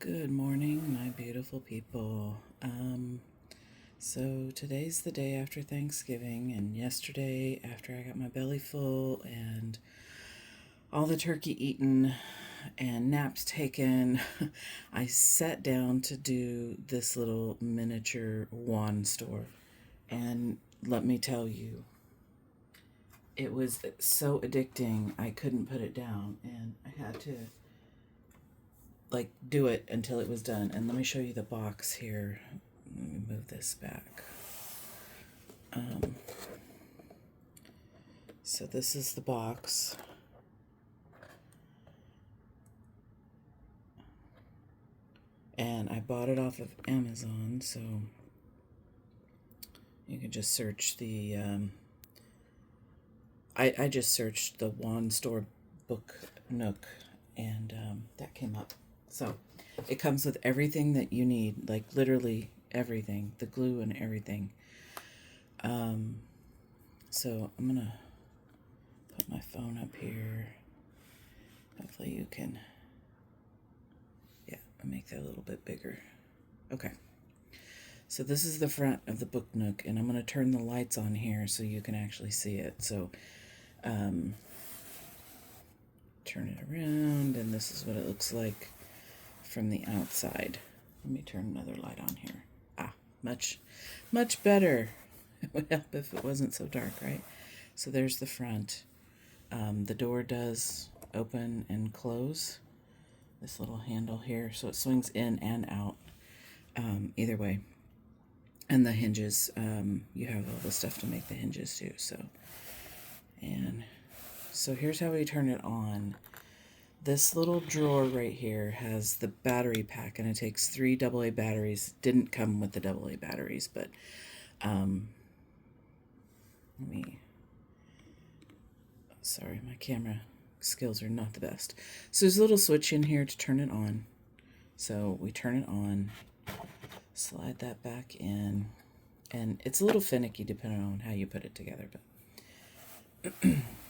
Good morning, my beautiful people. So today's the day after Thanksgiving, and yesterday, after I got my belly full and all the turkey eaten and naps taken, I sat down to do this little miniature wand store. And let me tell you, it was so addicting, I couldn't put it down, and I had to do it until it was done. And let me show you the box here. Let me move this back. So this is the box. And I bought it off of Amazon, so you can just search the I just searched the wand store book nook, and that came up. So it comes with everything that you need, like literally everything, the glue and everything. So I'm gonna put my phone up here. Hopefully you can, yeah, I'll make that a little bit bigger. Okay. So this is the front of the book nook, and I'm gonna turn the lights on here so you can actually see it. So turn it around, and this is what it looks like from the outside. Let me turn another light on here. Much better. It would help if it wasn't so dark, right? So there's the front. The door does open and close. This little handle here, so it swings in and out, either way. And the hinges, you have all the stuff to make the hinges too. So here's how we turn it on. This little drawer right here has the battery pack, and it takes 3 AA batteries. Didn't come with the AA batteries, but sorry, my camera skills are not the best. So there's a little switch in here to turn it on. So we turn it on, slide that back in, and it's a little finicky depending on how you put it together. But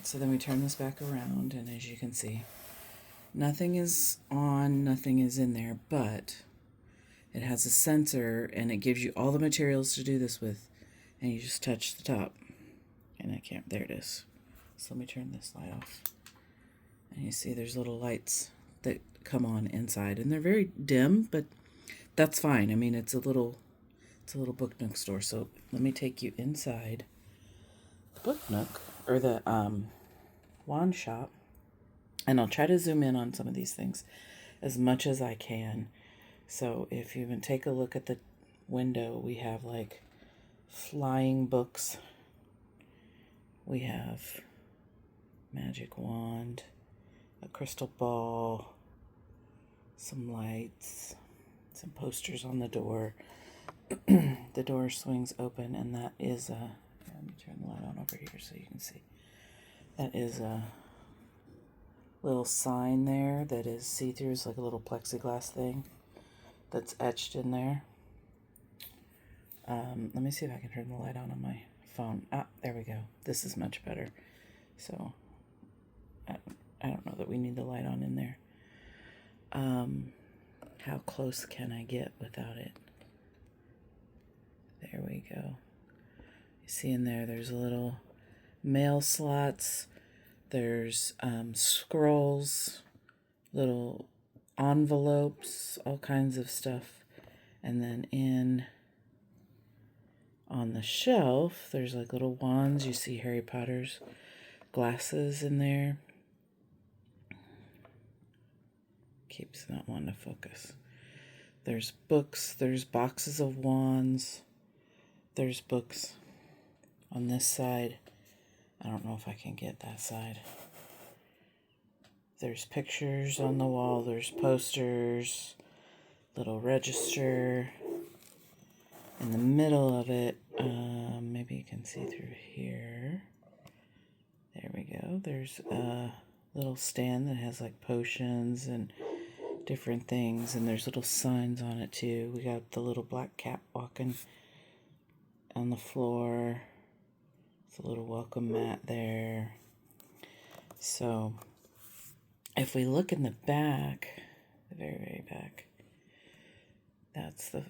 so then we turn this back around, and as you can see, nothing is on, nothing is in there, but it has a sensor, and it gives you all the materials to do this with, and you just touch the top, and I can't, there it is. So let me turn this light off, and you see there's little lights that come on inside, and they're very dim, but that's fine. I mean, it's a little book nook store. So let me take you inside the book nook, or the wand shop, and I'll try to zoom in on some of these things as much as I can. So if you even take a look at the window, we have like flying books. We have magic wand, a crystal ball, some lights, some posters on the door. The door swings open, and that is a, let me turn the light on over here so you can see. That is a little sign there that is see-through. It's like a little plexiglass thing that's etched in there. Let me see if I can turn the light on my phone. There we go. This is much better. So I don't know that we need the light on in there. How close can I get without it? There we go. You see in there, there's a little mail slots. There's scrolls, little envelopes, all kinds of stuff. And then on the shelf, there's like little wands. You see Harry Potter's glasses in there. Keeps not wanting to focus. There's books. There's boxes of wands. There's books on this side. I don't know if I can get that side. There's pictures on the wall. There's posters. Little register. In the middle of it, maybe you can see through here. There we go. There's a little stand that has like potions and different things, and there's little signs on it too. We got the little black cat walking on the floor. It's a little welcome mat there. So if we look in the back, the very, very back, That's the,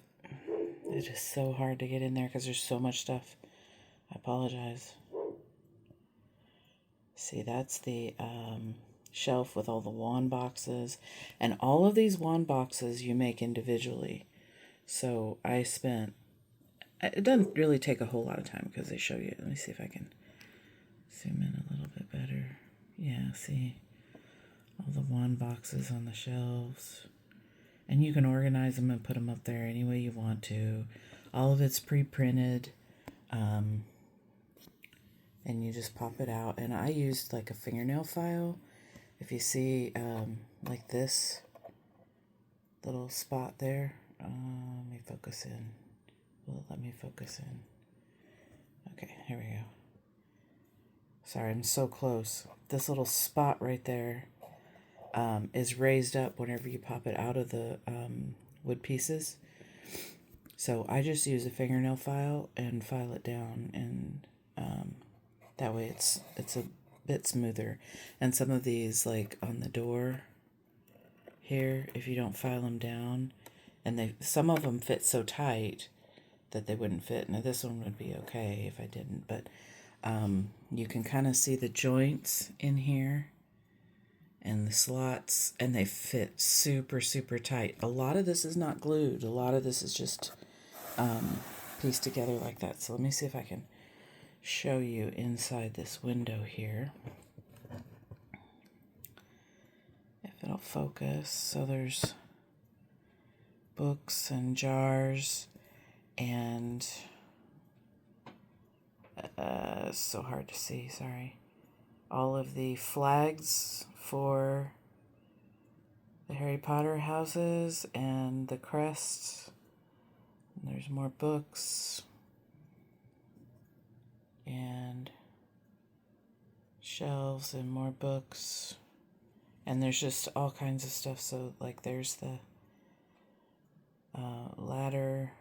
it's just so hard to get in there because there's so much stuff. I apologize. See, that's the shelf with all the wand boxes. And all of these wand boxes you make individually. So I spent, it doesn't really take a whole lot of time because they show you. Let me see if I can zoom in a little bit better. Yeah, see all the wand boxes on the shelves. And you can organize them and put them up there any way you want to. All of it's pre-printed. And you just pop it out. And I used like a fingernail file. If you see like this little spot there, let me focus in. Will it let me focus in? Okay, here we go. Sorry, I'm so close. This little spot right there is raised up whenever you pop it out of the wood pieces. So I just use a fingernail file and file it down, and that way it's a bit smoother. And some of these, like on the door here, if you don't file them down, and some of them fit so tight that they wouldn't fit. Now this one would be okay if I didn't, but you can kind of see the joints in here and the slots, and they fit super, super tight. A lot of this is not glued. A lot of this is just pieced together like that. So let me see if I can show you inside this window here. If it'll focus. So there's books and jars and it's so hard to see, sorry. All of the flags for the Harry Potter houses and the crests. And there's more books and shelves and more books. And there's just all kinds of stuff. So like there's the ladder.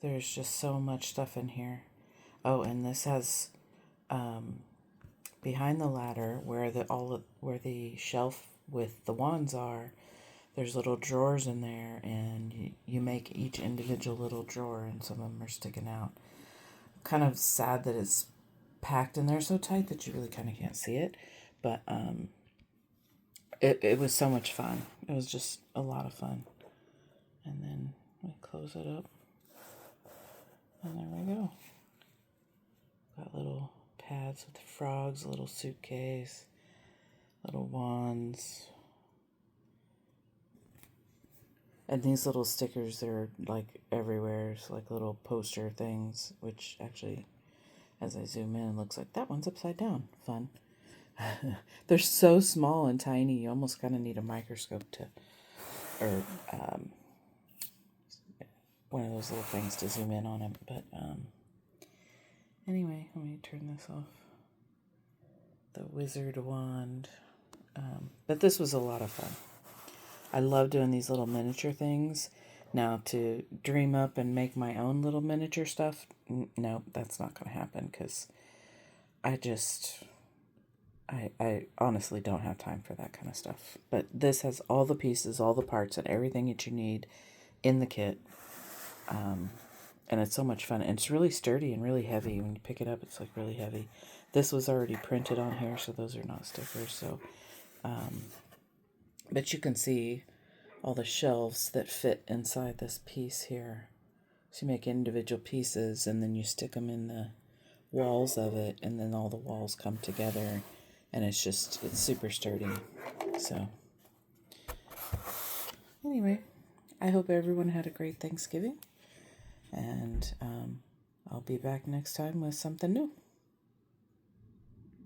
There's just so much stuff in here. Oh, and this has behind the ladder where the shelf with the wands are, there's little drawers in there, and you make each individual little drawer, and some of them are sticking out. Kind of sad that it's packed in there so tight that you really kind of can't see it, but it was so much fun. It was just a lot of fun. And then we close it up, and there we go. Got little pads with the frogs, a little suitcase, little wands. And these little stickers, they're like everywhere. It's like little poster things, which actually, as I zoom in, looks like that one's upside down. Fun. They're so small and tiny, you almost kind of need a microscope or one of those little things to zoom in on it. But anyway, let me turn this off. The wizard wand. But this was a lot of fun. I love doing these little miniature things. Now, to dream up and make my own little miniature stuff, no, that's not going to happen, because I honestly don't have time for that kind of stuff. But this has all the pieces, all the parts, and everything that you need in the kit. And it's so much fun. And it's really sturdy and really heavy. When you pick it up, it's like really heavy. This was already printed on here, so those are not stickers. So, but you can see all the shelves that fit inside this piece here. So you make individual pieces, and then you stick them in the walls of it, and then all the walls come together, and it's super sturdy. So anyway, I hope everyone had a great Thanksgiving, and I'll be back next time with something new.